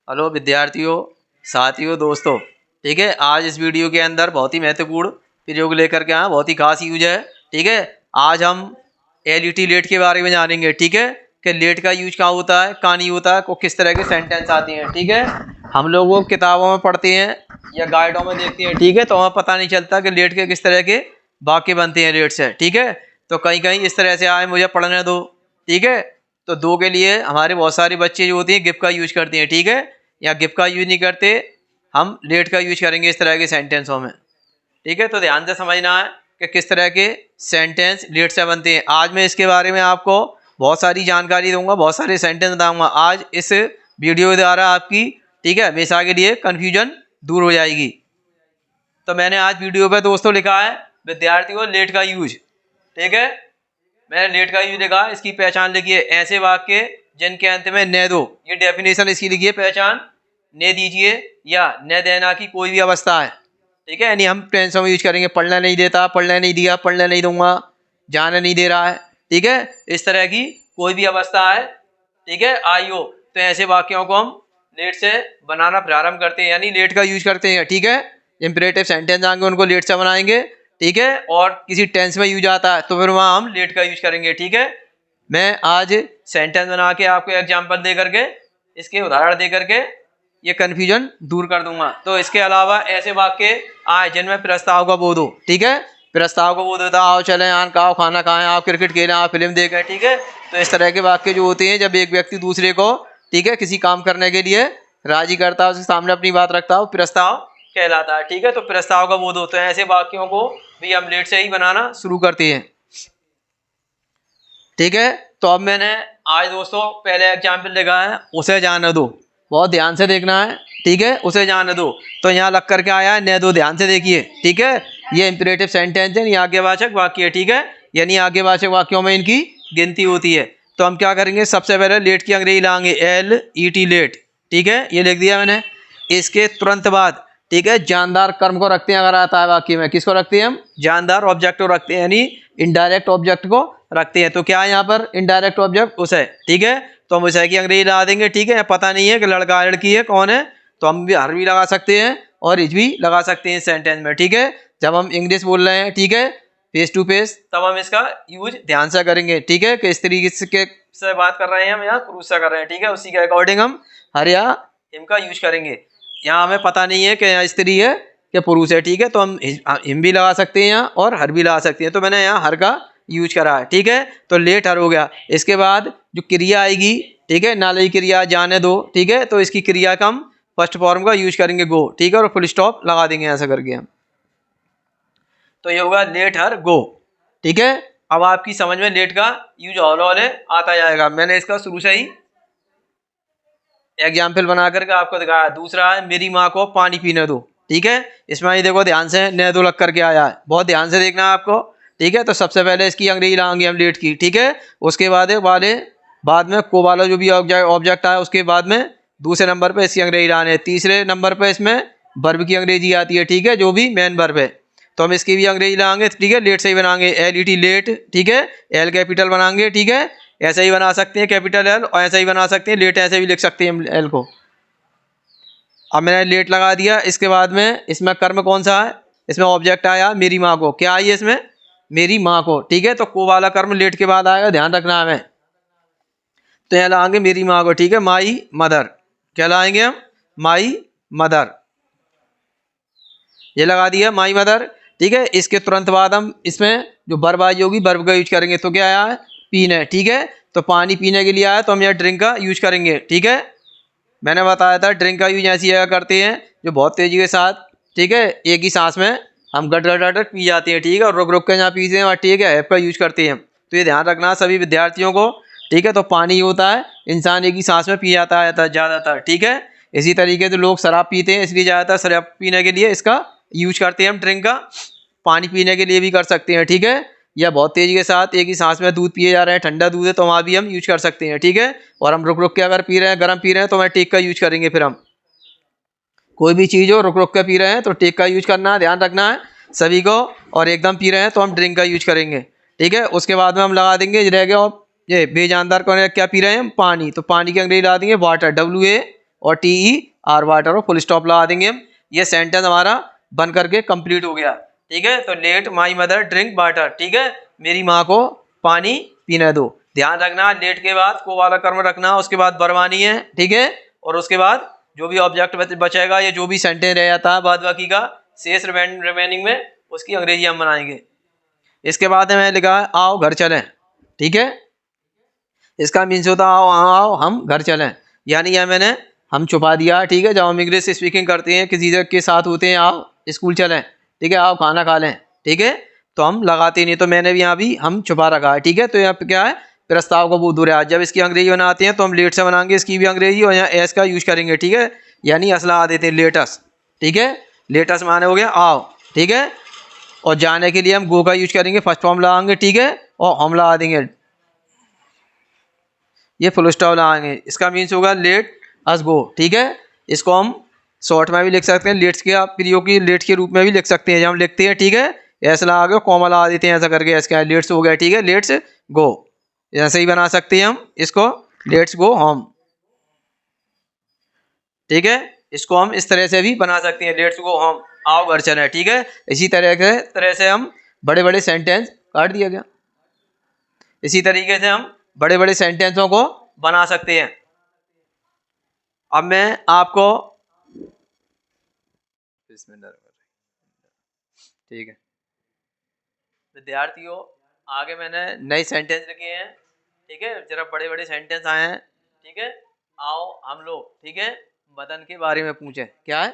Hello विद्यार्थियों, साथियों, दोस्तों। ठीक है, आज इस वीडियो के अंदर बहुत ही महत्वपूर्ण प्रयोग लेकर के आए, बहुत ही खास यूज है। ठीक है, आज हम एलईटी लेट के बारे में जानेंगे। ठीक है, कि लेट का यूज कहाँ होता है, कहाँ नहीं होता है, को किस तरह के सेंटेंस आते हैं। ठीक है, हम लोग वो किताबों में पढ़ते हैं या गाइडों में देखते हैं। ठीक है, तो हमें पता नहीं चलता कि लेट के किस तरह के वाक्य बनते हैं लेट से। ठीक है, तो कहीं कहीं इस तरह से आए, मुझे पढ़ने दो। ठीक है, तो दो के लिए हमारे बहुत सारे बच्चे जो होते हैं गिव का यूज करते हैं। ठीक है, या गिव का यूज नहीं करते, हम लेट का यूज करेंगे इस तरह के सेंटेंसों में। ठीक है, तो ध्यान से समझना है कि किस तरह के सेंटेंस लेट से बनते हैं। आज मैं इसके बारे में आपको बहुत सारी जानकारी दूंगा, बहुत सारे सेंटेंस बताऊंगा आज इस वीडियो के द्वारा आपकी। ठीक है, हमेशा के लिए कन्फ्यूजन दूर हो जाएगी। तो मैंने आज वीडियो पे दोस्तों लिखा है विद्यार्थियों लेट का यूज। ठीक है, मैंने लेट का यूज लिखा, इसकी पहचान लिखिए। ऐसे वाक्य जिनके अंत में न दो, ये डेफिनेशन इसकी लिखिए, पहचान ने दीजिए या न देना की कोई भी अवस्था है। ठीक है, यानी हम टेंसों में यूज करेंगे, पढ़ना नहीं देता, पढ़ने नहीं दिया, पढ़ने नहीं दूंगा, जाने नहीं दे रहा है। ठीक है, इस तरह की कोई भी अवस्था है। ठीक है, आई हो, तो ऐसे वाक्यों को हम लेट से बनाना प्रारंभ करते हैं, यानी लेट का यूज करते हैं। ठीक है, इंपरेटिव सेंटेंस आएंगे उनको लेट से बनाएंगे। ठीक है, और किसी टेंस में यूज आता है तो फिर वहां हम लेट का यूज करेंगे। ठीक है, मैं आज सेंटेंस बना के आपको एग्जांपल दे करके, इसके उदाहरण दे करके ये कन्फ्यूजन दूर कर दूंगा। तो इसके अलावा ऐसे वाक्य आए जिनमें प्रस्ताव का बोध हो। ठीक है, प्रस्ताव का बोध होता है, आओ चलें, आन खाओ, खाना खाएं, आओ क्रिकेट खेलें, आओ फिल्म देखें। ठीक है, तो इस तरह के वाक्य जो होते हैं जब एक व्यक्ति दूसरे को, ठीक है, किसी काम करने के लिए राजी करता है, उसके सामने अपनी बात रखता है, प्रस्ताव कहलाता है। ठीक है, तो प्रस्ताव का बोध होता है, ऐसे वाक्यों को भी हम लेट से ही बनाना शुरू करते हैं। ठीक है, तो अब मैंने आज दोस्तों पहले एग्जाम्पल लिखा है, उसे जाने दो। बहुत ध्यान से देखना है। ठीक है, उसे जाने दो, तो यहाँ लग करके आया है न दो, ध्यान से देखिए। ठीक है, ये इंपरेटिव सेंटेंस है, ये आज्ञावाचक वाक्य है। ठीक है, यानी आज्ञावाचक वाक्यों में इनकी गिनती होती है। तो हम क्या करेंगे, सबसे पहले लेट की अंग्रेजी लाएंगे, LET लेट। ठीक है, ये लिख दिया मैंने। इसके तुरंत बाद, ठीक है, जानदार कर्म को रखते हैं। अगर आता है वाक्य में, किसको रखते हैं हम, जानदार ऑब्जेक्ट को रखते हैं, यानी इनडायरेक्ट ऑब्जेक्ट को रखते हैं। तो क्या है यहाँ पर इनडायरेक्ट ऑब्जेक्ट, उसे। ठीक है, तो हम उसे की अंग्रेजी लगा देंगे। ठीक है, पता नहीं है कि लड़का लड़की है, कौन है, तो हम भी हर भी लगा सकते हैं और इज भी लगा सकते हैं सेंटेंस में। ठीक है, जब हम इंग्लिश बोल रहे हैं, ठीक है, फेस टू फेस, तब हम इसका यूज ध्यान से करेंगे। ठीक है, कि इस तरीके से बात कर रहे हैं हम, यहाँ पुरुष से कर रहे हैं। ठीक है, उसी के अकॉर्डिंग हम हर या हिम का यूज करेंगे। यहाँ हमें पता नहीं है कि यहाँ स्त्री है कि पुरुष है। ठीक है, तो हम हिम भी लगा सकते हैं यहाँ और हर भी लगा सकते हैं। तो मैंने यहाँ हर का यूज करा है। ठीक है, तो लेट हर हो गया। इसके बाद जो क्रिया आएगी, ठीक है, नाली क्रिया, जाने दो। ठीक है, तो इसकी क्रिया का हम फर्स्ट फॉर्म का यूज करेंगे गो। ठीक है, और फुल स्टॉप लगा देंगे ऐसा करके हम, तो ये होगा लेट हर गो। ठीक है, अब आपकी समझ में लेट का यूज हौले हौले आता जाएगा। मैंने इसका शुरू से ही एग्जाम्पल बना करके आपको दिखाया। दूसरा है मेरी माँ को पानी पीने दो। ठीक है, इसमें ये देखो ध्यान से न दो लग करके आया है, बहुत ध्यान से देखना है आपको। ठीक है, तो सबसे पहले इसकी अंग्रेजी लाएंगे हम लेट की। ठीक है, उसके बाद बाद में को वाला जो भी ऑब्जेक्ट आया, उसके बाद में दूसरे नंबर पे इसकी अंग्रेजी लाने है। तीसरे नंबर पे इसमें वर्ब की अंग्रेजी आती है। ठीक है, जो भी मेन वर्ब है, तो हम इसकी भी अंग्रेजी लाएंगे। ठीक है, लेट से ही बनाएंगे, LET लेट। ठीक है, L कैपिटल बनाएंगे। ठीक है, ऐसे ही बना सकते हैं कैपिटल L, और ऐसे ही बना सकते हैं लेट, ऐसे भी लिख सकते हैं L को। अब मैंने लेट लगा दिया। इसके बाद में इसमें कर्म कौन सा है, इसमें ऑब्जेक्ट आया मेरी माँ को। क्या आई है इसमें, मेरी माँ को। ठीक है, तो को वाला कर्म लेट के बाद आएगा, ध्यान रखना है हमें। तो यहाँ लाएंगे मेरी माँ को। ठीक है, माई मदर। क्या लाएंगे हम, माई मदर, ये लगा दिया माई मदर। ठीक है, इसके तुरंत बाद हम इसमें जो वर्ब आई होगी, वर्ब का यूज करेंगे। तो क्या आया है, पीने। ठीक है, तो पानी पीने के लिए आया, तो हम यहाँ ड्रिंक का यूज करेंगे। ठीक है, मैंने बताया था ड्रिंक का यूज ऐसी जगह करते हैं जो बहुत तेजी के साथ, ठीक है, एक ही सांस में हम गट गट गट पी जाते हैं। ठीक है, और रुक रुक के जहाँ पीते हैं वहाँ, ठीक है, ऐप का यूज करते हैं। तो ये ध्यान रखना सभी विद्यार्थियों को। ठीक है, तो पानी होता है, इंसान एक ही सांस में पी जाता है ज़्यादातर। ठीक है, इसी तरीके से लोग शराब पीते हैं, इसलिए ज़्यादातर शराब पीने के लिए इसका यूज करते हैं हम ड्रिंक का। पानी पीने के लिए भी कर सकते हैं। ठीक है, या बहुत तेजी के साथ एक ही सांस में दूध पिए जा रहे हैं, ठंडा दूध है, तो वहाँ भी हम यूज कर सकते हैं। ठीक है, और हम रुक रुक के अगर पी रहे हैं, गर्म पी रहे हैं, तो वह टेक का यूज करेंगे। फिर हम कोई भी चीज़ हो, रुक रुक के पी रहे हैं तो टेक का यूज करना है, ध्यान रखना है सभी को। और एकदम पी रहे हैं तो हम ड्रिंक का यूज करेंगे। ठीक है, उसके बाद में हम लगा देंगे, रह गया ये बेजानदार कौन क्या पी रहे हैं हम, पानी, तो पानी की अंग्रेजी ला देंगे वाटर, WA और TER वाटर, और फुल स्टॉप लगा देंगे हम। ये सेंटेंस हमारा बन करके कंप्लीट हो गया। ठीक है, तो let my mother drink water, ठीक है, मेरी माँ को पानी पीने दो। ध्यान रखना लेट के बाद को वाला कर्म रखना, उसके बाद बरवानी है, ठीक है, और उसके बाद जो भी ऑब्जेक्ट बचेगा या जो भी सेंटेंस रह जाता है बाद बाकी का शेष रिमेनिंग में, उसकी अंग्रेजी हम बनाएंगे। इसके बाद में लिखा है आओ घर चलें, ठीक है, इसका मीन्स होता है आओ आओ हम घर चलें, यानी यह मैंने हम छुपा दिया, ठीक है, जब हम इंग्लिश स्पीकिंग करते हैं किसी के साथ होते हैं आओ स्कूल चलें, ठीक है, आओ खाना खा लें, ठीक है, तो हम लगाते नहीं, तो मैंने भी यहाँ भी हम छुपा रखा है। ठीक है, तो यहाँ पे क्या है, प्रस्ताव का बहुत दूर है। जब इसकी अंग्रेजी बनाते हैं तो हम लेट से बनाएंगे इसकी भी अंग्रेजी, और यहाँ एस का यूज करेंगे, ठीक है, यानी असला आ देते हैं लेटस, ठीक है, लेटस माने हो गया आओ, ठीक है, और जाने के लिए हम गो का यूज करेंगे, फर्स्ट फॉर्म लगाएंगे, ठीक है, और हम लगा देंगे ये फुल स्टॉप लगाएंगे, इसका मीन्स होगा लेट अस गो, ठीक है, इसको हम शॉर्ट में भी लिख सकते हैं, लेट्स के प्रयोग की लेट के रूप में भी लिख सकते हैं, जब हम लिखते हैं, ठीक है, ऐसा लगा के कॉमा लगा देते हैं, ऐसा करके ऐसा लेट्स हो गया, ठीक है, लेट्स गो, ऐसे ही बना सकते हैं हम इसको, लेट्स गो होम, ठीक है, इसको हम इस तरह से भी बना सकते हैं, लेट्स गो होम, आओ घर चलें, ठीक है, इसी तरह से हम बड़े बड़े सेंटेंस काट दिया गया, इसी तरीके से हम बड़े बड़े सेंटेंसों को बना सकते हैं। अब मैं आपको ठीक है विद्यार्थियों, आगे मैंने नए सेंटेंस लिखे हैं, ठीक है, जरा बड़े बड़े सेंटेंस आए हैं, ठीक है, आओ हम लोग, ठीक है, मदन के बारे में पूछे, क्या है,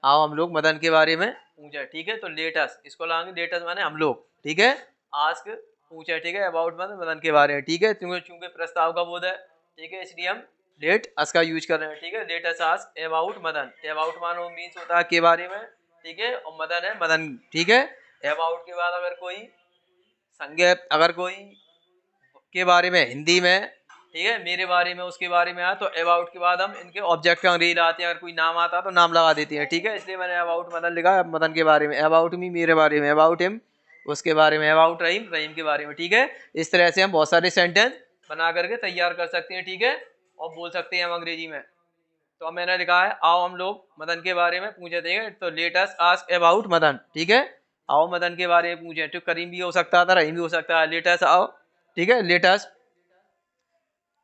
आओ हम लोग मदन के बारे में पूछे, ठीक है, तो लेटस इसको लाएंगे, लेटस माने हम लोग, ठीक है, आस्क पूछे, ठीक है, अबाउट मदन के बारे में, ठीक है, चूंकि प्रस्ताव का बोध है, ठीक है, इसलिए हम लेट अस का यूज कर रहे हैं, ठीक है, let us ask about Madan, about मानो मीन्स होता है के बारे में, ठीक है, और मदन है मदन, ठीक है, अबाउट के बाद अगर कोई संज्ञा, अगर कोई के बारे में हिंदी में, ठीक है, मेरे बारे में उसके बारे में आया तो अबाउट के बाद हम इनके ऑब्जेक्ट का अंग्रेजी लगाते हैं, अगर कोई नाम आता है तो नाम लगा देते हैं, ठीक है, इसलिए मैंने अबाउट मदन लिखा, मदन के बारे में, अबाउट मी मेरे बारे में, अबाउट हिम उसके बारे में, अबाउट रहीम रहीम के बारे में, ठीक है, इस तरह से हम बहुत सारे सेंटेंस बना करके तैयार कर सकते हैं, ठीक है, और बोल सकते हैं हम अंग्रेजी में। तो अब मैंने लिखा है आओ हम लोग मदन के बारे में पूछे थे, तो let us ask about Madan, ठीक है, आओ मदन के बारे में पूछे, तो करीम भी हो सकता था, रहीम भी हो सकता है, लेट अस आओ, ठीक है, लेट अस,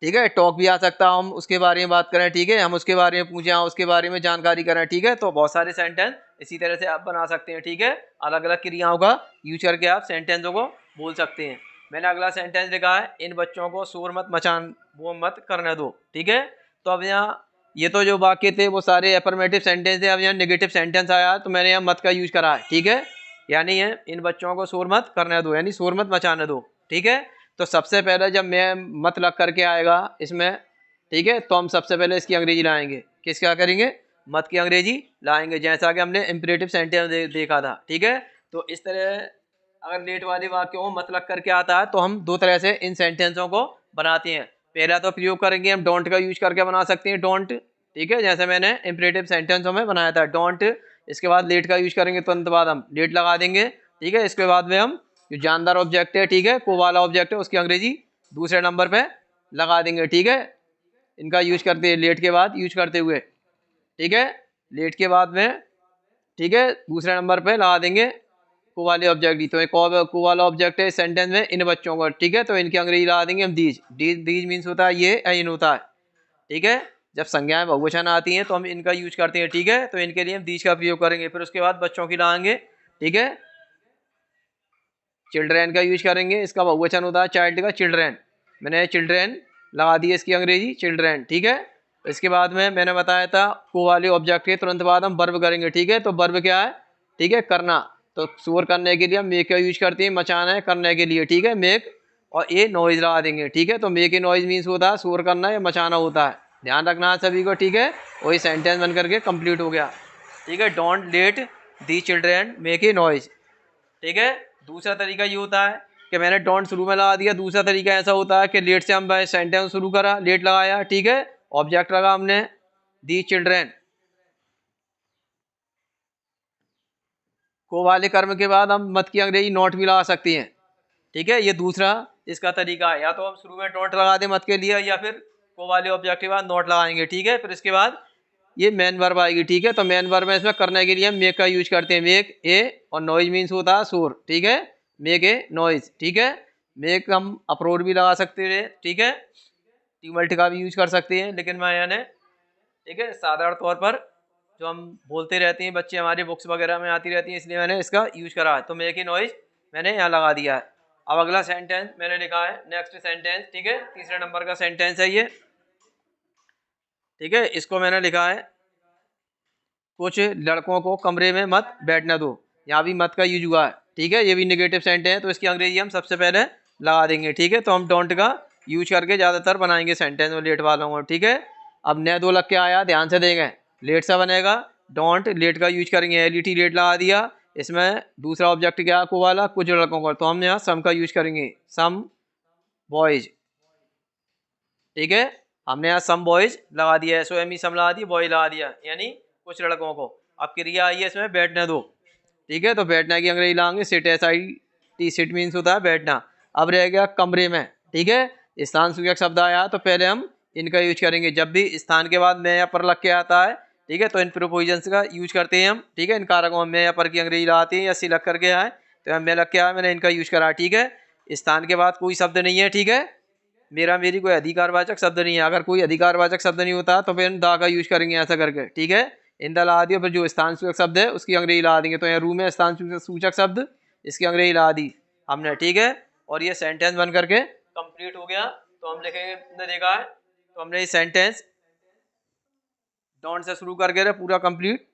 ठीक है, टॉक भी आ सकता है, हम उसके बारे में बात करें, ठीक है, हम उसके बारे में पूछें, उसके बारे में जानकारी करें, ठीक है, तो बहुत सारे सेंटेंस इसी तरह से आप बना सकते हैं, ठीक है, अलग अलग क्रियाओं का यूज करके आप सेंटेंसों को बोल सकते हैं। मैंने अगला सेंटेंस लिखा है इन बच्चों को शोर मत मचान वो मत करने दो, ठीक है, तो अब यहाँ ये तो जो वाक्य थे वो सारे अफर्मेटिव सेंटेंस है, अब यहाँ नेगेटिव सेंटेंस आया तो मैंने यहाँ मत का यूज करा है, ठीक है, यानी है इन बच्चों को शोर मत करने दो, यानी शोर मत मचाने दो, ठीक है, तो सबसे पहले जब मैं मत लग करके आएगा इसमें, ठीक है, तो हम सबसे पहले इसकी अंग्रेजी लाएंगे, क्या करेंगे, मत की अंग्रेजी लाएंगे, जैसा कि हमने इंपरेटिव सेंटेंस देखा था, ठीक है, तो इस तरह अगर लेट वाले वाक्यों को मत लग करके आता है तो हम दो तरह से इन सेंटेंसों को बनाते हैं। पहला तो प्रयोग करेंगे हम डोंट का यूज करके बना सकते हैं, डोंट, ठीक है, जैसे मैंने इंपरेटिव सेंटेंसों में बनाया था डोंट, इसके बाद लेट का यूज करेंगे, तुरंत बाद हम लेट लगा देंगे, ठीक है, इसके बाद में हम जो जानदार ऑब्जेक्ट है, ठीक है, को वाला ऑब्जेक्ट है, उसकी अंग्रेजी दूसरे नंबर पे लगा देंगे, ठीक है, इनका यूज करते हैं लेट के बाद यूज करते हुए, ठीक है, लेट के बाद में, ठीक है, दूसरे नंबर पे लगा देंगे को वाले ऑब्जेक्ट, तो एक को वाला ऑब्जेक्ट है इस सेंटेंस में इन बच्चों को, ठीक है, तो इनकी अंग्रेजी लगा देंगे हम दीज, दीज मीन्स होता है ये इन होता है, ठीक है, जब संज्ञाएं बहुवचन आती हैं तो हम इनका यूज करते हैं, ठीक है, तो इनके लिए हम दीज का प्रयोग करेंगे, फिर उसके बाद बच्चों की लाएंगे, ठीक है, चिल्ड्रेन का यूज करेंगे, इसका बहुवचन होता है चाइल्ड का चिल्ड्रेन, मैंने चिल्ड्रेन लगा दी इसकी अंग्रेजी चिल्ड्रेन, ठीक है, इसके बाद में मैंने बताया था को वाले ऑब्जेक्ट के तुरंत बाद हम वर्ब करेंगे, ठीक है, तो वर्ब क्या है, ठीक है, करना, तो शोर करने के लिए हम मेक का यूज करते हैं, मचाना है करने के लिए, ठीक है, मेक और ये नॉइज लगा देंगे, ठीक है, तो मेक ए नॉइज मीन्स होता है शोर करना या मचाना होता है, ध्यान रखना है सभी को, ठीक है, वही सेंटेंस बन करके कंप्लीट हो गया, ठीक है, don't let the children make a noise, ठीक है। दूसरा तरीका ये होता है कि मैंने डोंट शुरू में लगा दिया, दूसरा तरीका ऐसा होता है कि लेट से हम सेंटेंस शुरू करा, लेट लगाया, ठीक है, ऑब्जेक्ट लगा हमने दी चिल्ड्रेन, को वाले कर्म के बाद हम मत की अंग्रेजी नॉट भी लगा सकती हैं, ठीक है, ये दूसरा इसका तरीका है, या तो हम शुरू में डोंट लगा दें मत के लिए, या फिर को वाले ऑब्जेक्ट के बाद नॉट लगाएंगे, ठीक है। फिर इसके बाद ये मेन वर्ब आएगी, ठीक है। तो मेन वर्ब में इसमें करने के लिए हम मेक का यूज करते हैं, मेक ए, और नॉइज मीन्स होता है शोर, ठीक है। मेक ए नॉइज, ठीक है। मेक हम अप्रोड भी लगा सकते हैं, ठीक है। टीमल्ट का भी यूज कर सकते हैं, लेकिन मैं यानी ठीक है साधारण तौर पर जो हम बोलते रहते हैं, बच्चे हमारी बुक्स वगैरह में आती रहती हैं, इसलिए मैंने इसका यूज करा है। तो मेक ए नॉइज मैंने यहाँ लगा दिया है। अब अगला सेंटेंस मैंने लिखा है, नेक्स्ट सेंटेंस, ठीक है, तीसरे नंबर का सेंटेंस है ये, ठीक है। इसको मैंने लिखा है, कुछ लड़कों को कमरे में मत बैठने दो। यहाँ भी मत का यूज हुआ है, ठीक है। ये भी नेगेटिव सेंटेंस है, तो इसकी अंग्रेजी हम सबसे पहले लगा देंगे, ठीक है। तो हम डोंट का यूज करके ज़्यादातर बनाएंगे सेंटेंस में लेट वालों को, ठीक है। अब न दो लग के आया, ध्यान से देंगे, लेट सा बनेगा, डोंट लेट का यूज करेंगे, एलईटी लेट लगा दिया। इसमें दूसरा ऑब्जेक्ट क्या को वाला, कुछ लड़कों को, तो हम यहाँ सम का यूज करेंगे, सम बॉयज, ठीक है। हमने यहाँ सम बॉयज लगा दिया, SOME सम लगा दिया, बॉय लगा दिया, यानी कुछ लड़कों को। अब क्रिया आई है इसमें बैठने दो, ठीक है। तो बैठने की अंग्रेजी लाएंगे सिट, SIT, सिट मीन्स होता है बैठना। अब रह गया कमरे में, ठीक है। स्थान सूचक शब्द आया, तो पहले हम इनका यूज करेंगे। जब भी स्थान के बाद में या पर लग के आता है, ठीक है, तो इन प्रीपोजिशंस का यूज करते हैं हम, ठीक है। इन कारकों में या पर की अंग्रेजी लगाते हैं, या सी लग करके आए तो मैं लग के आया, मैंने इनका यूज करा, ठीक है। स्थान के बाद कोई शब्द नहीं है, ठीक है। मेरा मेरी कोई अधिकारवाचक शब्द नहीं है। अगर कोई अधिकारवाचक शब्द नहीं होता तो फिर दा का यूज करेंगे ऐसा करके, ठीक है। इन दा लगा दिया, फिर जो स्थान सूचक शब्द है उसकी अंग्रेजी लगा देंगे। तो यहाँ रूम है स्थान सूचक शब्द, इसकी अंग्रेजी लगा दी हमने, ठीक है। और ये सेंटेंस बन करके कंप्लीट हो गया। तो हम लिखेंगे, हमने देखा है, तो हमने ये सेंटेंस डोंट से शुरू करके पूरा कंप्लीट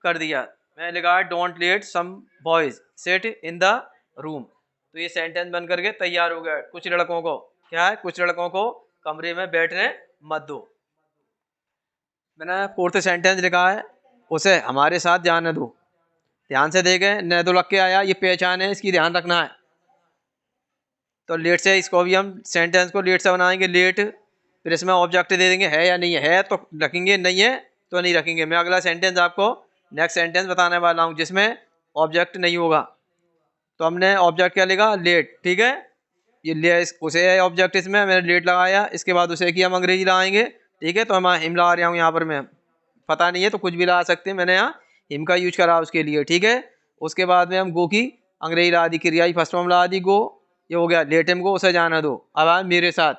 कर दिया। मैंने लिखा है, don't let some boys sit in the room. तो ये सेंटेंस बन करके तैयार हो गया। कुछ लड़कों को क्या है, कुछ लड़कों को कमरे में बैठने मत दो। मैंने फोर्थ सेंटेंस लिखा है, उसे हमारे साथ जाने दो। ध्यान से देखें, न दो लग के आया, ये पहचान है, इसकी ध्यान रखना है। तो लेट से इसको भी हम सेंटेंस को लेट से बनाएंगे, लेट, फिर इसमें ऑब्जेक्ट दे देंगे, है या नहीं है तो रखेंगे, नहीं है तो नहीं रखेंगे। मैं अगला सेंटेंस आपको नेक्स्ट सेंटेंस बताने वाला हूँ जिसमें ऑब्जेक्ट नहीं होगा। तो हमने ऑब्जेक्ट क्या लिखा, लेट, ठीक है। ये ले उसे है ऑब्जेक्ट, इसमें मैंने लेट लगाया, इसके बाद उसे की हम अंग्रेजी लगाएंगे, ठीक है। तो हम हिम लगा रहा हूँ यहाँ पर, मैं पता नहीं है तो कुछ भी लगा सकते हैं, मैंने यहाँ हिम का यूज करा उसके लिए, ठीक है। उसके बाद में हम गो की अंग्रेजी लगा दी, क्रिया ही फर्स्ट फॉर्म लगा दी, गो, ये हो गया, लेट हिम गो, उसे जाना दो। अब आया मेरे साथ,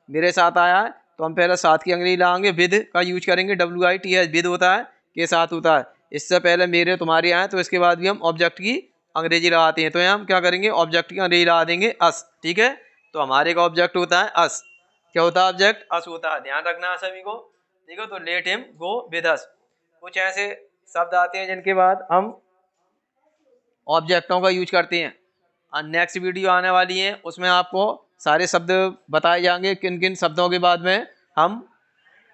मेरे साथ आया है, तो हम पहले साथ की अंग्रेजी लगाएंगे, विद का यूज करेंगे, WITH, विद होता है, के साथ होता है। इससे पहले मेरे तुम्हारे आए, तो इसके बाद भी हम ऑब्जेक्ट की अंग्रेजी लगाते हैं। तो यहाँ हम क्या करेंगे, ऑब्जेक्ट की अंग्रेजी लगा देंगे, अस, ठीक है। तो हमारे का ऑब्जेक्ट होता है अस, क्या होता है ऑब्जेक्ट, अस होता है, ध्यान रखना है सभी को, ठीक है। तो let him go with us. कुछ ऐसे शब्द आते हैं जिनके बाद हम ऑब्जेक्टों का यूज करते हैं। नेक्स्ट वीडियो आने वाली है, उसमें आपको सारे शब्द बताए जाएंगे, किन किन शब्दों के बाद में हम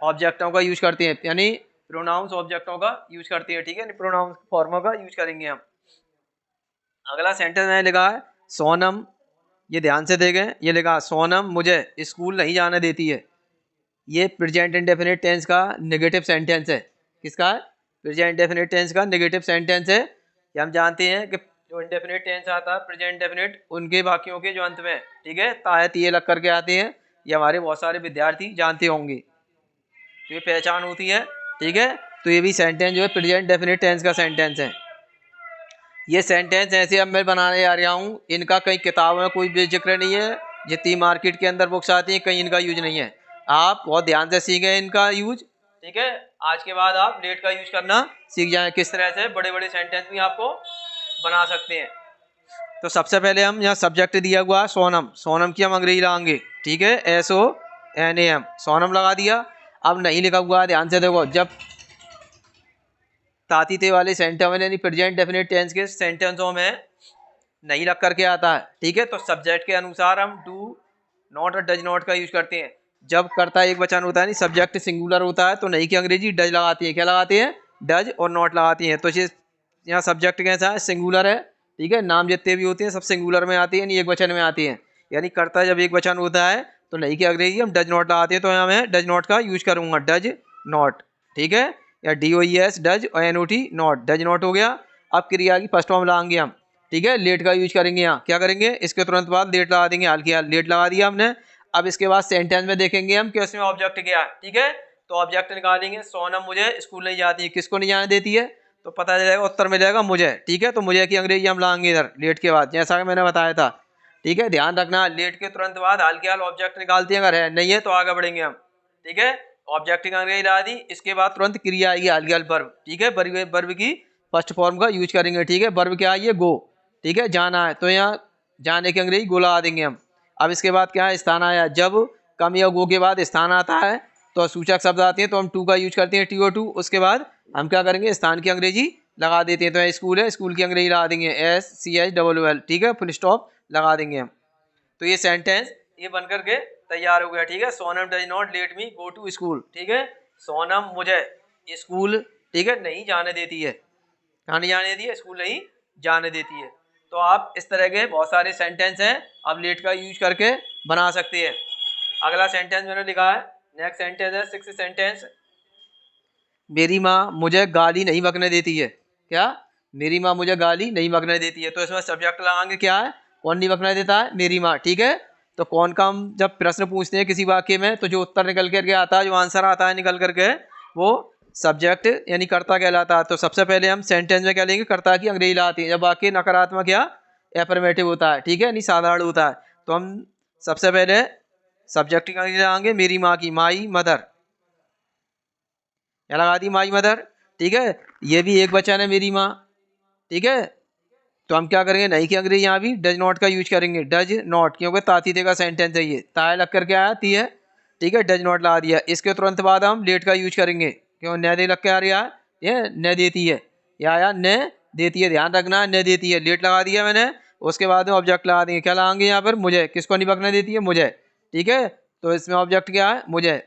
ऑब्जेक्टों का यूज करते हैं, यानी प्रोनाउंस ऑब्जेक्टों का यूज करते हैं, ठीक है। प्रोनाउंस फॉर्मों का यूज करेंगे हम। अगला सेंटेंस मैंने लिखा है, सोनम, ये ध्यान से देखें, ये लिखा, सोनम मुझे स्कूल नहीं जाने देती है। ये प्रेजेंट इंडेफिनिट टेंस का नेगेटिव सेंटेंस है। किसका है, प्रेजेंट इंडेफिनिट टेंस का नेगेटिव सेंटेंस है। ये हम जानते हैं कि जो इंडेफिनिट टेंस आता है, प्रेजेंट इंडेफिनिट, उनके वाक्यों के जो अंत में, ठीक है, तायत ये लग करके आते हैं। ये हमारे बहुत सारे विद्यार्थी जानते होंगे, तो ये पहचान होती है, ठीक है। तो ये भी सेंटेंस जो है प्रेजेंट इंडेफिनिट टेंस का सेंटेंस है। ये सेंटेंस ऐसे अब मैं बनाने जा रहा हूँ, इनका कहीं किताब में कोई भी जिक्र नहीं है। जितनी मार्केट के अंदर बुक्स आती हैं, कहीं इनका यूज नहीं है। आप बहुत ध्यान से सीखें इनका यूज, ठीक है। आज के बाद आप लेट का यूज करना सीख जाएं, किस तरह से बड़े बड़े सेंटेंस भी आपको बना सकते हैं। तो सबसे पहले हम यहाँ सब्जेक्ट दिया हुआ है सोनम, सोनम की हम अंग्रेजी लगाएंगे, ठीक है, SONAM, सोनम लगा दिया। अब नहीं लिखा हुआ है, ध्यान से देखो, जब तातीते वाले सेंटेंस यानी प्रेजेंट डेफिनेट टेंस के सेंटेंसों में नहीं लग करके आता है, ठीक है। तो सब्जेक्ट के अनुसार हम डू नॉट और डज नॉट का यूज करते हैं। जब कर्ता एक वचन होता है, नहीं सब्जेक्ट सिंगुलर होता है, तो नहीं की अंग्रेजी डज लगाती है, क्या लगाती है, डज और नॉट लगाती हैं। तो यहाँ सब्जेक्ट कैसा है, सिंगुलर है, ठीक है। नाम जितने भी होते हैं सब सिंगुलर में आती है, नहीं एक वचन में आती हैं। यानी कर्ता जब एक वचन होता है तो नहीं की अंग्रेजी हम डज नॉट लगाते हैं। तो यहाँ मैं डज नॉट का यूज करूँगा, डज नॉट, ठीक है, या DOES डज और NOT नॉट, डज नॉट हो गया। अब क्रिया की फर्स्ट फॉर्म लगाएंगे हम, ठीक है, लेट का यूज करेंगे यहाँ, क्या करेंगे, इसके तुरंत बाद लेट लगा देंगे, हाल की हाल लेट लगा दिया हमने। अब इसके बाद सेंटेंस में देखेंगे हम कि उसमें ऑब्जेक्ट क्या है, ठीक है। तो ऑब्जेक्ट निकालेंगे, सोनम मुझे स्कूल नहीं जाती है, किसको नहीं जाने देती है, तो पता चलेगा उत्तर में जाएगा मुझे, ठीक है। तो मुझे की अंग्रेजी हम लाएंगे इधर लेट के बाद, जैसा कि मैंने बताया था, ठीक है। ध्यान रखना, लेट के तुरंत बाद हाल के हाल ऑब्जेक्ट निकालते हैं, अगर है नहीं है तो आगे बढ़ेंगे हम, ठीक है। ऑब्जेक्ट की अंग्रेजी ला दी, इसके बाद तुरंत क्रिया आएगी हाल के हाल वर्ब, ठीक है। वर्ब की फर्स्ट फॉर्म का यूज करेंगे, ठीक है। वर्ब क्या है, ये गो, ठीक है, जाना है, तो यहाँ जाने की अंग्रेजी गो लगा देंगे हम। अब इसके बाद क्या है, स्थान आया, जब कम या गो के बाद स्थान आता है तो सूचक शब्द आते हैं, तो हम टू का यूज करते हैं, TO2। उसके बाद हम क्या करेंगे, स्थान की अंग्रेजी लगा देते हैं, तो स्कूल है, स्कूल की अंग्रेजी लगा देंगे SCHOOL, ठीक है, फुल स्टॉप लगा देंगे हम। तो ये सेंटेंस ये बन करके तैयार हो गया, ठीक है। Sonam does not let me go to school, ठीक है। सोनम मुझे स्कूल, ठीक है, नहीं जाने देती है, कहाँ नहीं जाने देती है, स्कूल नहीं जाने देती है। तो आप इस तरह के बहुत सारे सेंटेंस हैं, आप लेट का यूज करके बना सकते हैं। अगला सेंटेंस मैंने लिखा है, नेक्स्ट सेंटेंस है, सिक्स सेंटेंस, मेरी माँ मुझे गाली नहीं बकने देती है, क्या, मेरी माँ मुझे गाली नहीं बकने देती है। तो इसमें सब्जेक्ट लगाएंगे, क्या है, कौन नहीं बकने देता है, मेरी माँ, ठीक है। तो कौन का हम जब प्रश्न पूछते हैं किसी वाक्य में, तो जो उत्तर निकल करके आता है, जो आंसर आता है निकल करके, वो सब्जेक्ट यानी कर्ता कहलाता है। तो सबसे पहले हम सेंटेंस में क्या लेंगे, कर्ता की अंग्रेजी लाती है, जब वाक्य नकारात्मक या एफर्मेटिव होता है, ठीक है, यानी साधारण होता है, तो हम सबसे पहले सब्जेक्ट की अंग्रेजी लगाएंगे, मेरी माँ की, माई मदर, क्या लगा दी, माई मदर, ठीक है। ये भी एक वचन है, मेरी माँ, ठीक है। तो हम क्या करेंगे, नहीं की अंग्रेजी यहाँ भी डज नॉट का यूज करेंगे, डज नॉट, क्योंकि तातीते का सेंटेंस है, ये ताया लग करके आती है, ठीक है, डज नॉट लगा दिया। इसके तुरंत बाद हम लेट का यूज करेंगे, क्यों, न दे लग के आ रही है, ये न देती है, या आया न देती है, ध्यान रखना, न देती है, लेट लगा दिया मैंने। उसके बाद में ऑब्जेक्ट लगा देंगे, क्या लगाएंगे यहाँ पर, मुझे, किसको नहीं बकने देती है, मुझे, ठीक है। तो इसमें ऑब्जेक्ट क्या है, मुझे,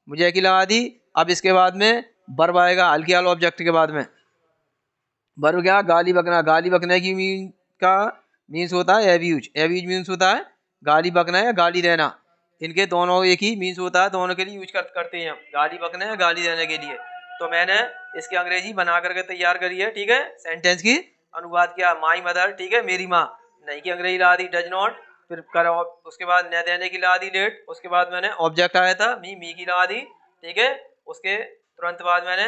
मुझे की लगा दी। अब इसके बाद में वर्ब आएगा हल्की हाल ऑब्जेक्ट के बाद में, वर्ब क्या, गाली बकना, गाली बकने की का मीन्स होता है एब्यूज, एब्यूज मीन्स होता है गाली बकना या गाली देना, इनके दोनों एक ही मीन्स होता है, दोनों के लिए यूज करते हैं हम, गाली बकने या गाली देने के लिए। तो मैंने इसकी अंग्रेजी बना करके तैयार करी है, ठीक है, सेंटेंस की अनुवाद किया, माई मदर, ठीक है, मेरी माँ, नहीं की अंग्रेजी ला दी डज नॉट, फिर करो, उसके बाद न देने की ला दी लेट, उसके बाद मैंने ऑब्जेक्ट आया था मी की ला दी, ठीक है। उसके तुरंत बाद मैंने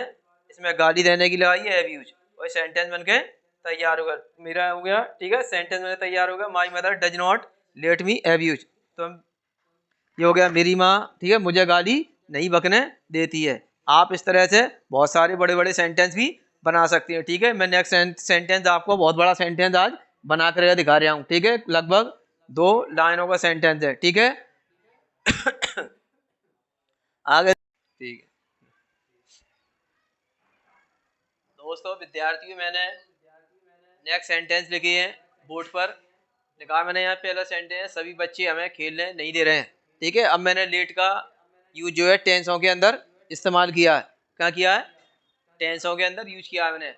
इसमें गाली देने की लगाई है एब्यूज, और सेंटेंस बनके तैयार होगा, मेरा हो गया, ठीक है, सेंटेंस में तैयार होगा, my mother does not let me abuse. तो ये हो गया, मेरी माँ, ठीक है, मुझे गाली नहीं बकने देती है। आप इस तरह से बहुत सारे बड़े बड़े सेंटेंस भी बना सकते हैं, ठीक है। मैं नेक्स्ट सेंटेंस आपको बहुत बड़ा सेंटेंस आज बना कर दिखा रहा हूँ, ठीक है, लगभग 2 लाइनों का सेंटेंस है, ठीक है। आगे, ठीक है दोस्तों, विद्यार्थियों, मैंने नेक्स्ट सेंटेंस लिखी है बोर्ड पर, लिखा मैंने यहाँ पहला सेंटेंस, सभी बच्चे हमें खेलने नहीं दे रहे हैं, ठीक है। अब मैंने लेट का यूज जो है टेंसों के अंदर इस्तेमाल किया है, क्या किया है, टेंसों के अंदर यूज किया है मैंने।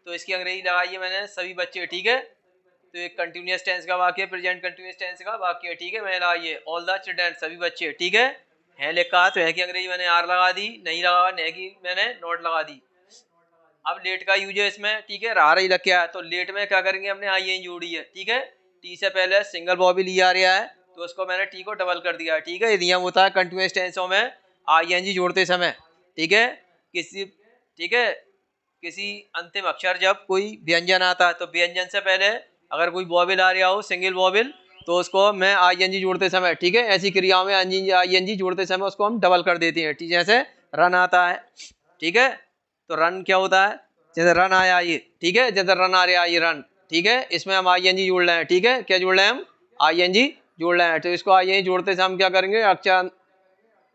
तो इसकी अंग्रेजी लगाई है मैंने, सभी बच्चे, ठीक है। तो एक कंटिन्यूस टेंस का वाक्य, प्रेजेंट कंटिन्यूस टेंस का वाक्य, ठीक है, मैंने लगाई है ऑल द चिल्ड्रन, सभी बच्चे, ठीक है लिखा, तो है की अंग्रेजी मैंने आर लगा दी, नहीं लगा न की मैंने नोट लगा दी। अब लेट का यूज है इसमें, ठीक है, रहा रही लग गया है, तो लेट में क्या करेंगे, हमने आई एन जोड़ी है, ठीक है, टी से पहले सिंगल बॉबी लिया रहा है, तो उसको मैंने टी को डबल कर दिया है, ठीक है। नियम होता है कंटिन्यूस टेंसों में आई एन जी जोड़ते समय, ठीक है, किसी, ठीक है, किसी अंतिम अक्षर जब कोई व्यंजन आता है, तो व्यंजन से पहले अगर कोई बॉबिल आ रहा हो, सिंगल बॉबिल, तो उसको मैं आई एन जी जोड़ते समय, ठीक है, ऐसी क्रियाओं में आई एन जी जोड़ते समय उसको हम डबल कर देते हैं, ठीक, जैसे रन आता है, ठीक है। तो रन क्या होता है, जैसे रन आया ये, ठीक है, जैसे रन आ रहा है ये रन, ठीक है, इसमें हम आई एन जी जोड़ रहे हैं, ठीक है, क्या जोड़ रहे हैं हम, आई एन जी जोड़ रहे हैं। तो इसको आई एन जी जोड़ते से हम क्या करेंगे, अक्षर,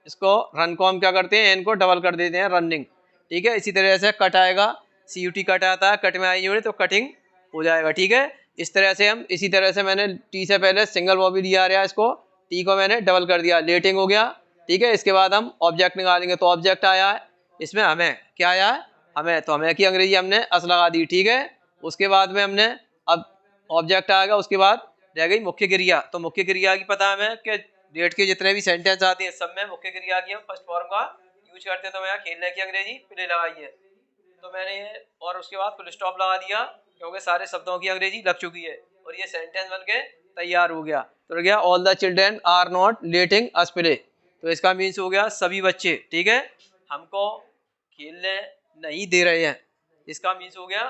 इसको रन को हम क्या करते हैं, एन को डबल कर देते हैं, रनिंग, ठीक है। इसी तरह से कट आएगा, CUT कट आता है, कट में आई जोड़े तो कटिंग हो जाएगा, ठीक है। इस तरह से हम, इसी तरह से मैंने टी से पहले सिंगल बॉबी दिया रहा है, इसको टी को मैंने डबल कर दिया, लेटिंग हो गया, ठीक है। इसके बाद हम ऑब्जेक्ट निकालेंगे, तो ऑब्जेक्ट आया है इसमें हमें, क्या आया है, हमें, तो हमें की अंग्रेजी हमने अस लगा दी, ठीक है। उसके बाद में हमने, अब ऑब्जेक्ट आएगा, उसके बाद रह गई मुख्य क्रिया, तो मुख्य क्रिया की पता हमें कि डेट के जितने भी सेंटेंस आते हैं सब में मुख्य क्रिया की हम फर्स्ट फॉर्म का यूज करते हैं, तो मैं खेलने की अंग्रेजी प्ले लगाई है, तो मैंने ये, और उसके बाद फुल स्टॉप लगा दिया, क्योंकि सारे शब्दों की अंग्रेजी लग चुकी है और ये सेंटेंस बन के तैयार हो गया। तो गया all the children are not letting us play, तो इसका मीन्स हो गया सभी बच्चे, ठीक है, हमको खेलने नहीं दे रहे हैं। इसका मीन्स हो गया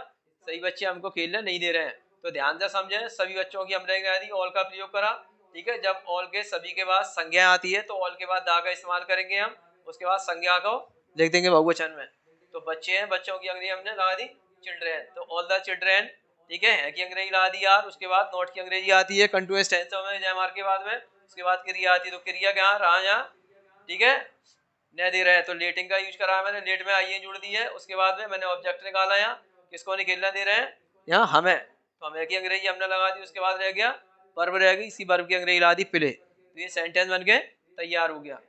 सभी बच्चे हमको खेलने नहीं दे रहे हैं। तो ध्यान से समझें, सभी बच्चों की हमने क्या दी, ऑल का प्रयोग करा, ठीक है। जब ऑल के सभी के बाद संज्ञा आती है तो ऑल के बाद दा का इस्तेमाल करेंगे हम, उसके बाद संज्ञा को लिख देंगे बहुवचन में। तो बच्चे हैं, बच्चों की अंग्रेजी हमने लगा दी चिल्ड्रेन, तो ऑल द चिल्ड्रेन, ठीक है की अंग्रेजी लगा दी यार। उसके बाद नॉट की अंग्रेजी आती है कंटिन्यूअस टेंस में जयमार के बाद में, उसके बाद क्रिया आती है, तो क्रिया क्या रहा यहाँ, ठीक है, न दे रहे हैं, तो लेटिंग का यूज करा है मैंने, लेट में आइए जुड़ दी है। उसके बाद में मैंने ऑब्जेक्ट निकाला यहाँ, किसको नहीं खेलना दे रहे हैं, यहाँ हमें, तो हमें की अंग्रेजी हमने लगा दी। उसके बाद रह गया वर्ब रह गई, इसी वर्ब की अंग्रेजी लगा दी प्ले, तो ये सेंटेंस बन के तैयार हो गया।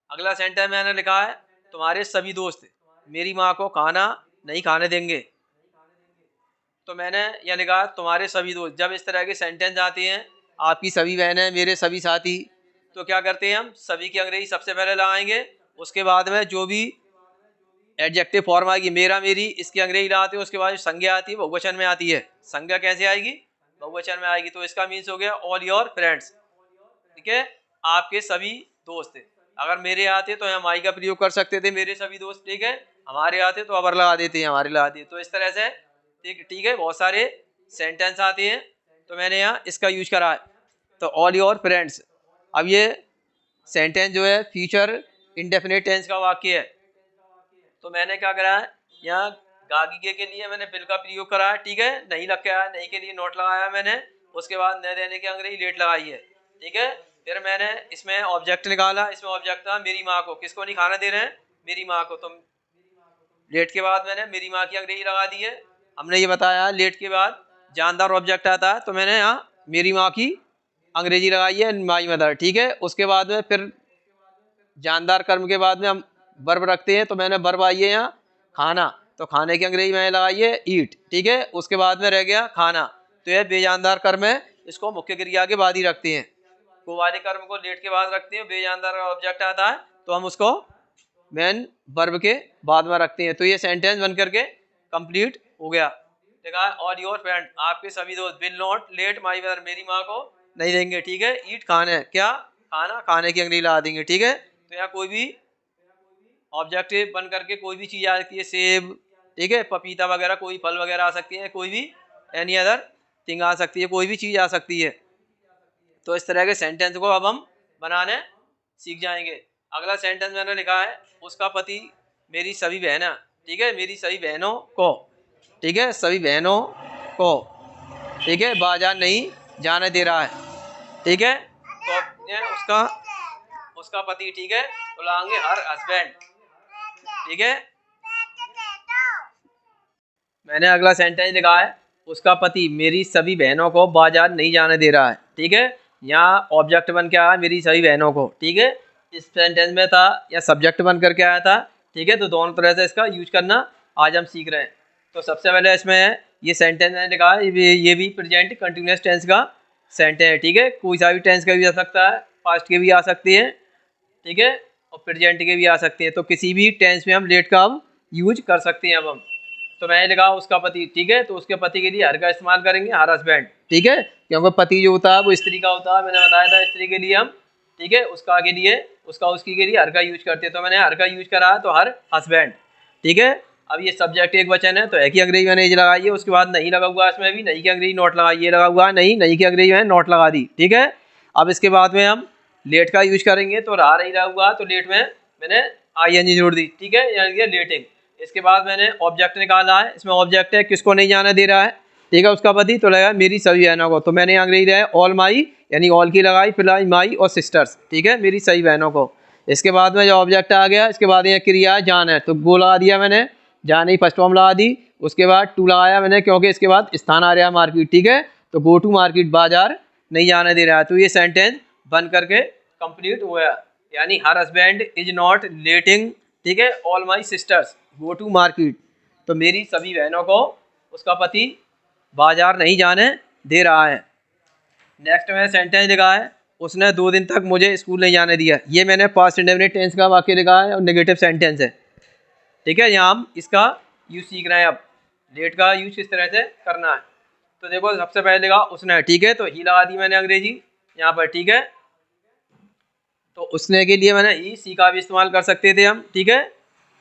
अगला सेंटेंस मैंने लिखा है तुम्हारे सभी दोस्त मेरी माँ को खाना नहीं खाने देंगे। तो मैंने यह लिखा तुम्हारे सभी दोस्त। जब इस तरह के सेंटेंस आते हैं, आपकी सभी बहनें, मेरे सभी साथी, तो क्या करते हैं हम सभी की अंग्रेजी सबसे पहले लगाएंगे, उसके बाद में जो भी एडजेक्टिव फॉर्म आएगी, मेरा मेरी, इसकी अंग्रेजी लगाते हैं। उसके बाद संज्ञा आती है बहुवचन में आती है। संज्ञा कैसे आएगी, बहुवचन में आएगी। तो इसका मीन्स हो गया ऑल योर फ्रेंड्स, ठीक है, आपके सभी दोस्त। अगर मेरे आते तो हम आई का प्रयोग कर सकते थे, मेरे सभी दोस्त, ठीक है। हमारे आते तो अबर लगा देते हैं, हमारे लगा दिए। तो इस तरह से ठीक है, बहुत सारे सेंटेंस आते हैं, तो मैंने यहाँ इसका यूज करा है, तो ऑल योर फ्रेंड्स। अब ये सेंटेंस जो है फ्यूचर इंडेफिनिट टेंस का वाक्य है, तो मैंने क्या करा है यहाँ गागी के लिए मैंने बिल का प्रयोग करा है, ठीक है, नहीं लग के आया, नहीं के लिए नोट लगाया मैंने। उसके बाद न देने की अंग्रेजी लेट लगाई है, ठीक है। फिर मैंने इसमें ऑब्जेक्ट निकाला, इसमें ऑब्जेक्ट था मेरी माँ को, किसको नहीं खाना दे रहे हैं, मेरी माँ को। तो लेट के बाद मैंने मेरी माँ की अंग्रेजी लगा दी है। हमने ये बताया लेट के बाद जानदार ऑब्जेक्ट आता है, तो मैंने यहाँ मेरी माँ की अंग्रेजी लगाई है माई मदर, ठीक है। उसके बाद में फिर जानदार कर्म के बाद में हम वर्ब रखते हैं, तो मैंने वर्ब आई है यहाँ खाना, तो खाने की अंग्रेजी मैंने लगाई है ईट, ठीक है। उसके बाद में रह गया खाना, तो यह बेजानदार कर्म है, इसको मुख्य क्रिया के बाद ही रखते हैं। को वाले कर्म को लेट के बाद रखते हैं, बेजानदार का ऑब्जेक्ट आता है तो हम उसको मेन वर्ब के बाद में रखते हैं। तो ये सेंटेंस बन करके कंप्लीट हो गया। देखा ऑल योर फ्रेंड, आपके सभी दोस्त, will not let my mother, मेरी माँ को नहीं देंगे, ठीक है। ईट खाना है, क्या खाना, खाने की अंग्रेजी लगा देंगे, ठीक है। तो यहाँ कोई भी ऑब्जेक्टिव बन करके कोई भी चीज़ आ सकती है, सेब, ठीक है, पपीता वगैरह, कोई फल वगैरह आ सकती है, कोई भी एनी अदर थिंग आ सकती है, कोई भी चीज़ आ सकती है। तो इस तरह के सेंटेंस को अब हम बनाने सीख जाएंगे। अगला सेंटेंस मैंने लिखा है उसका पति मेरी सभी बहनें, ठीक है, मेरी सभी बहनों को, ठीक है, सभी बहनों को, ठीक है, बाजार नहीं जाने दे रहा है, ठीक है। तो उसका पति, ठीक है, तो लाएंगे हर हस्बैंड, ठीक है। मैंने अगला सेंटेंस लिखा है उसका पति मेरी सभी बहनों को बाजार नहीं जाने दे रहा है, ठीक है। यहाँ ऑब्जेक्ट बन के आया मेरी सभी बहनों को, ठीक है। इस सेंटेंस में था या सब्जेक्ट बन करके आया था, ठीक है। तो दोनों तरह से इसका यूज करना आज हम सीख रहे हैं। तो सबसे पहले इसमें ये सेंटेंस मैंने लिखा है, ये भी प्रेजेंट कंटिन्यूअस टेंस का सेंटेंस है, ठीक है। कोई सा भी टेंस का भी आ सकता है, पास्ट के भी आ सकती है, ठीक है, और प्रेजेंट के भी आ सकते हैं। तो किसी भी टेंस में हम लेट का हम यूज कर सकते हैं। अब हम तो मैंने लिखा उसका पति, ठीक है, तो उसके पति के लिए हर का इस्तेमाल करेंगे, हर हस्बैंड, ठीक है, क्योंकि पति जो होता है वो स्त्री का होता है। मैंने बताया था स्त्री के लिए हम, ठीक है, उसका के लिए, उसका उसकी के लिए हर का यूज करते हैं। तो मैंने हर का यूज करा तो हर हस्बैंड, ठीक है। अब ये सब्जेक्ट एक वचन है तो एक ही अंग्रेजी मैंने ये लगाई है। उसके बाद नहीं लगा हुआ, इसमें भी नहीं की अंग्रेजी नोट लगाई, ये लगा हुआ नहीं, नहीं की अंग्रेजी मैंने नोट लगा दी, ठीक है। अब इसके बाद में हम लेट का यूज करेंगे, तो रहा नहीं रहा हुआ, तो लेट में मैंने ING जोड़ दी, ठीक है, यानी लेटिंग। इसके बाद मैंने ऑब्जेक्ट निकाला है, इसमें ऑब्जेक्ट है किसको नहीं जाने दे रहा है, ठीक है, उसका पति, तो लगा मेरी सभी बहनों को। तो मैंने अंग्रेजी है ऑल माई, यानी ऑल की लगाई, फिर माई और सिस्टर्स, ठीक है, मेरी सभी बहनों को। इसके बाद में जो ऑब्जेक्ट आ गया, इसके बाद ये क्रिया जान है, तो गो लगा दिया मैंने, जान ही फर्स्ट फॉर्म लगा दी। उसके बाद टू लगाया मैंने, क्योंकि इसके बाद स्थान आ रहा है मार्केट, ठीक है, तो गो टू मार्केट, बाजार नहीं जाने दे रहा है। तो ये सेंटेंस बन करके कंप्लीट हुआ, यानी her husband is not letting, ठीक है, all my sisters go to market, तो मेरी सभी बहनों को उसका पति बाजार नहीं जाने दे रहा है। नेक्स्ट में सेंटेंस लिखा है उसने 2 दिन तक मुझे स्कूल नहीं जाने दिया। ये मैंने पास्ट इंडेफिनिट टेंस का वाक्य लिखा है और नेगेटिव सेंटेंस है, ठीक है। यहाँ हम इसका यूज सीख रहे हैं। अब लेट का यूज किस तरह से करना है। तो देखो सबसे पहले लगा उसने, ठीक है, तो ही लगा दी मैंने अंग्रेजी यहाँ पर, ठीक है। तो उसने के लिए मैंने ही, सी का भी इस्तेमाल कर सकते थे हम, ठीक है।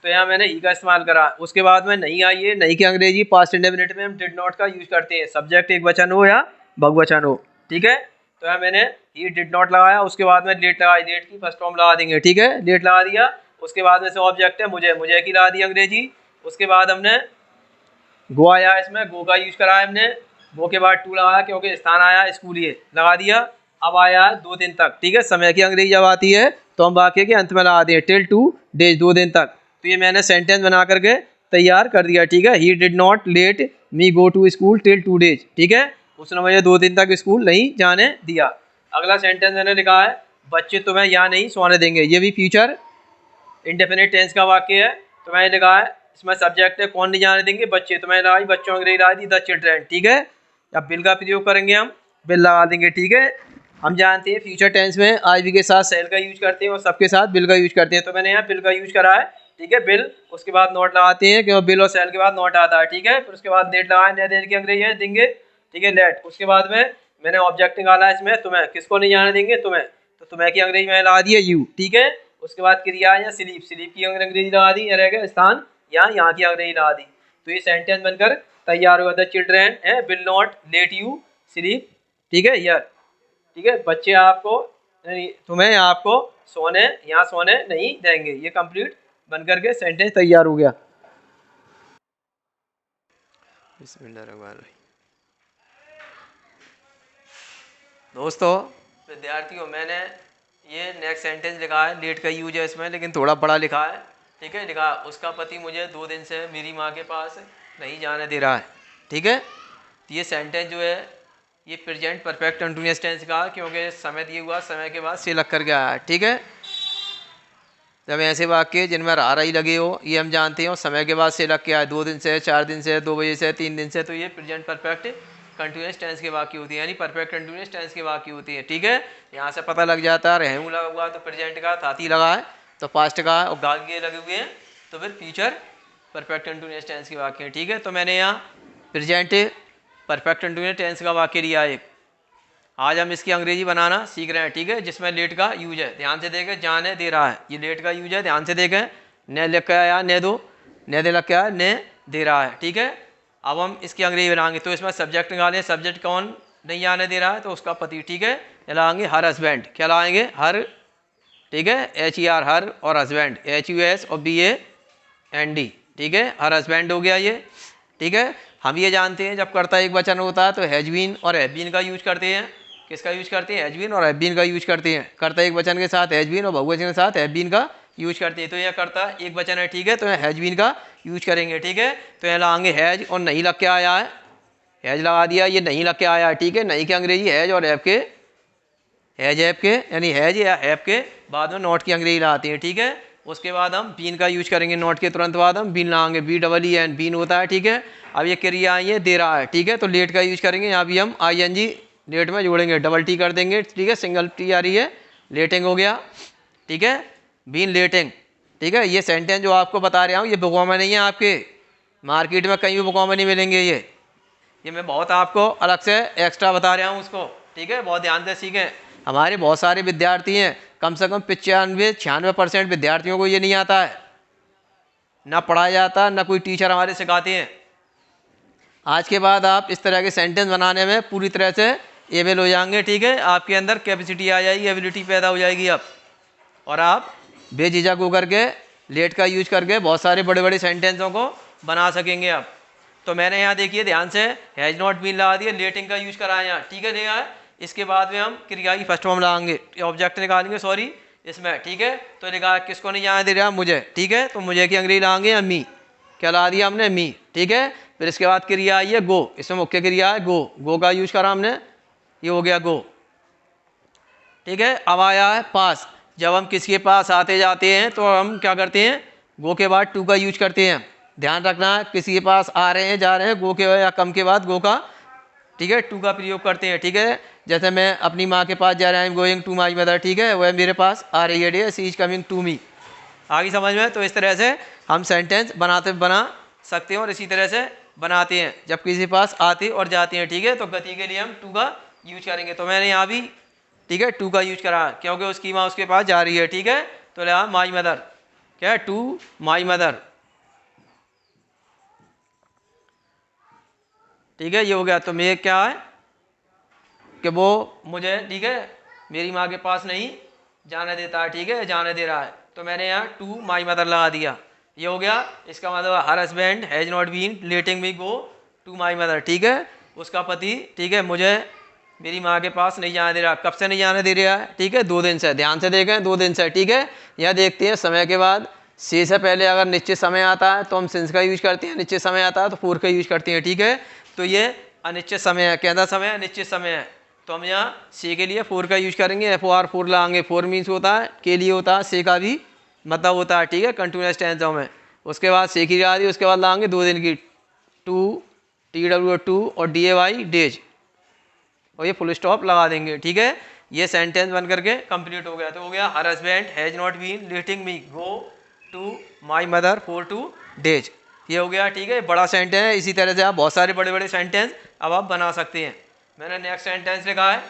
तो यहाँ मैंने ही का इस्तेमाल करा। उसके बाद में नहीं आई है, नहीं की अंग्रेजी पास्ट इंडेफिनिट में हम डिड नॉट का यूज करते हैं, सब्जेक्ट एक वचन हो या बहुवचन हो, ठीक है। तो यहाँ मैंने ही डिड नॉट लगाया, उसके बाद में लेट लगाई, लेट की फर्स्ट फॉर्म लगा देंगे, ठीक है, लेट लगा दिया। उसके बाद में से ऑब्जेक्ट है मुझे, मुझे की लगा दी अंग्रेजी। उसके बाद हमने गो आया, इसमें गो का यूज करा है हमने। गो के बाद टू लगाया क्योंकि स्थान आया स्कूल, ये लगा दिया। अब आया 2 दिन तक, ठीक है, समय की अंग्रेजी जब आती है तो हम वाक्य के अंत में लगा दें टिल 2 डेज, 2 दिन तक। तो ये मैंने सेंटेंस बना करके तैयार कर दिया, ठीक है। He did not let me go to school till 2 days, ठीक है, उसने मुझे 2 दिन तक स्कूल नहीं जाने दिया। अगला सेंटेंस मैंने लिखा है बच्चे तुम्हें यहाँ नहीं सोने देंगे, ये भी फ्यूचर इंडेफिनिट टेंस का वाक्य है। तो मैंने लिखा है इसमें सब्जेक्ट है कौन नहीं जाने देंगे, बच्चे। तो मैंने लगाई बच्चों अंग्रेजी लगा दी द चिल्ड्रेन, ठीक है। अब बिल का प्रयोग करेंगे हम, बिल लगा देंगे, ठीक है। हम जानते हैं फ्यूचर टेंस में आज भी के साथ सेल का यूज करते हैं और सबके साथ बिल का यूज करते हैं। तो मैंने यहाँ बिल का यूज करा है, ठीक है, बिल। उसके बाद नोट लगाते हैं क्योंकि बिल और सेल के बाद नोट आता है, ठीक है। फिर उसके बाद डेट लगाए, नए दिन की अंग्रेजी है देंगे, ठीक है, लेट। उसके बाद में मैंने ऑब्जेक्ट निकाला है इसमें, तुम्हें, किसको नहीं जाने देंगे, तुम्हें। तो तुम्हें की अंग्रेजी मैंने लगा दी है यू, ठीक है। उसके बाद क्रिया या स्लीप, स्लीप की अंग्रेजी लगा दी, रह गया स्थान, यहाँ की अंग्रेजी लगा दी। तो ये सेंटेंस बनकर तैयार हुआ, द चिल्ड्रेन है will not let you sleep, ठीक है, यार, ठीक है, बच्चे आपको तुम्हें आपको सोने, यहाँ सोने नहीं देंगे। ये कंप्लीट बनकर के सेंटेंस तैयार हो गया। दोस्तों विद्यार्थियों, मैंने ये नेक्स्ट सेंटेंस लिखा है, लेट का यूज है इसमें, लेकिन थोड़ा बड़ा लिखा है, ठीक है। लिखा उसका पति मुझे 2 दिन से मेरी माँ के पास नहीं जाने दे रहा है, ठीक है। तो ये सेंटेंस जो है ये प्रेजेंट परफेक्ट कंटिन्यूअस टेंस का, क्योंकि समय दिया हुआ, समय के बाद से लग कर गया है, ठीक है। जब ऐसे वाक्य जिनमें राही लगे हो, ये हम जानते हो समय के बाद से लग के आए, 2 दिन से, 4 दिन से, 2 बजे से, 3 दिन से, तो ये प्रेजेंट परफेक्ट कंटिन्यूअस टेंस के वाक्य होती है, यानी परफेक्ट कंटिन्यूअस टेंस के वाक्य होती है, ठीक है। यहाँ से पता लग जाता है रहूँ लगा हुआ तो प्रेजेंट का, थाती लगा है तो पास्ट का, और गागे लगे हुए हैं तो फिर फ्यूचर परफेक्ट कंटिन्यूअस टेंस के वाक्य है, ठीक है। तो मैंने यहाँ प्रेजेंट परफेक्ट कंटिन्यूअस टेंस का वाक्य लिया एक। आज हम इसकी अंग्रेजी बनाना सीख रहे हैं, ठीक है, जिसमें लेट का यूज है, ध्यान से देखें, जाने दे रहा है, ये लेट का यूज है, ध्यान से देखें। ने लिख के आया ने दो, ने दे लग के आया ने दे रहा है, ठीक है। अब हम इसकी अंग्रेजी बनाएंगे, तो इसमें सब्जेक्ट निकालें, सब्जेक्ट कौन नहीं आने दे रहा है, तो उसका पति, ठीक है। लाएंगे हर हस्बैंड, क्या लाएंगे हर, ठीक है, HER हर, और हस्बैंड HUS और BAND, ठीक है, हर हस्बैंड हो गया ये, ठीक है। हम ये जानते हैं जब कर्ता एक वचन होता है तो हैज बीन और हैव बीन का यूज करते हैं, किसका यूज करते हैं, हैज बीन और हैव बीन का यूज करते हैं। कर्ता एक वचन के साथ हैज बीन और बहुवचन के साथ हैव बीन का यूज करते हैं। तो यह कर्ता एक वचन है, ठीक है, तो हैज बीन का यूज करेंगे, ठीक है। तो यहाँ लगाएंगे हैज और नहीं लग के आया है, हैज लगा दिया, ये नहीं लग के आया है, ठीक है। नहीं के अंग्रेजी हैज और हैव के, हैज हैव के, यानी हैज या हैव के बाद में नॉट की अंग्रेजी लगाते हैं, ठीक है। उसके बाद हम बीन का यूज करेंगे, नॉट के तुरंत बाद हम बीन लगाएंगे, BEEN बीन होता है, ठीक है। अब ये क्रिया ये दे रहा है, ठीक है, तो लेट का यूज करेंगे, यहाँ भी हम ING लेट में जोड़ेंगे, डबल टी कर देंगे, ठीक है, सिंगल टी आ रही है, लेटिंग हो गया, ठीक है, बीन लेटिंग, ठीक है। ये सेंटेंस जो आपको बता रहा हूँ ये बुकों में नहीं है, आपके मार्केट में कहीं भी बुकों में नहीं मिलेंगे ये मैं बहुत आपको अलग से एक्स्ट्रा बता रहा हूँ उसको, ठीक है, बहुत ध्यान से सीखें। हमारे बहुत सारे विद्यार्थी हैं, कम से कम 95-96% विद्यार्थियों को ये नहीं आता है, ना पढ़ाया जाता, ना कोई टीचर हमारे सिखाते हैं। आज के बाद आप इस तरह के सेंटेंस बनाने में पूरी तरह से एबल हो जाएंगे, ठीक है, आपके अंदर कैपेसिटी आ जाएगी, एबिलिटी पैदा हो जाएगी अब, और आप बेझिझक होकर के लेट का यूज करके बहुत सारे बड़े बड़े सेंटेंसों को बना सकेंगे आप। तो मैंने यहाँ देखिए ध्यान से हैज नॉट बीन लगा दिया, लेटिंग का यूज कराया यहाँ, ठीक है, नहीं इसके बाद में हम क्रिया की फर्स्ट फॉर्म लगाएंगे, ऑब्जेक्ट निकालेंगे, सॉरी इसमें, ठीक है। तो लिखा किसको नहीं जाने दे रहा, मुझे, ठीक है, तो मुझे की अंग्रेजी लगाएंगे या मी, क्या लगा दिया हमने मी, ठीक है। फिर इसके बाद क्रिया आई है गो, इसमें मुख्य क्रिया है गो, गो का यूज करा हमने, ये हो गया गो, ठीक है। अब आया है पास, जब हम किसी के पास आते जाते हैं तो हम क्या करते हैं, गो के बाद टू का यूज करते हैं, ध्यान रखना है, किसी के पास आ रहे हैं जा रहे हैं, गो के या कम के बाद गो का, ठीक है, टू का प्रयोग करते हैं, ठीक है। जैसे मैं अपनी माँ के पास जा रहा हूँ, गोइंग टू माई मदर, ठीक है, वह मेरे पास आ रही है, D she is coming to me, आगे समझ में। तो इस तरह से हम सेंटेंस बना सकते हैं और इसी तरह से बनाते हैं जब किसी के पास आते और जाते हैं, ठीक है। तो गति के लिए हम टू का यूज करेंगे। तो मैंने यहाँ भी, ठीक है, टू का यूज करा क्योंकि उसकी माँ उसके पास जा रही है, ठीक है। तो लिया माई मदर, क्या है, टू माई मदर, ठीक है। ये हो गया। तो मैं क्या है कि वो मुझे, ठीक है, मेरी माँ के पास नहीं जाने देता है, ठीक है, जाने दे रहा है। तो मैंने यहाँ टू माई मदर लगा दिया। ये हो गया। इसका मतलब her husband has not been letting me go to my mother, ठीक है। उसका पति, ठीक है, मुझे मेरी माँ के पास नहीं जाने दे रहा। कब से नहीं जाने दे रहा है, ठीक है, 2 दिन से। ध्यान से देखें, 2 दिन से, ठीक है। यह देखते हैं समय के बाद से पहले अगर निश्चित समय आता है तो हम सिंस का यूज करते हैं, निश्चित समय आता है तो फोर का यूज करते हैं, ठीक है। तो ये अनिश्चित समय है, कहना समय है, निश्चित समय है। तो हम यहाँ से के लिए फोर का यूज करेंगे, एफ ओ आर फोर लगाएंगे। फोर मीन्स होता है के लिए होता है, से का भी मतलब होता है, ठीक है, कंटिन्यूस टेंसों में। उसके बाद से की आ, उसके बाद लगाएंगे 2 दिन की, टू टी डब्ल्यू टू और डी ए वाई डेज, और ये फुल स्टॉप लगा देंगे, ठीक है। ये सेंटेंस बन करके कंप्लीट हो गया। तो हो गया her husband has not been letting me go to my mother for 2 days. ये हो गया, ठीक है, बड़ा सेंटेंस है। इसी तरह से आप बहुत सारे बड़े बड़े सेंटेंस अब आप बना सकते हैं। मैंने नेक्स्ट सेंटेंस लिखा है,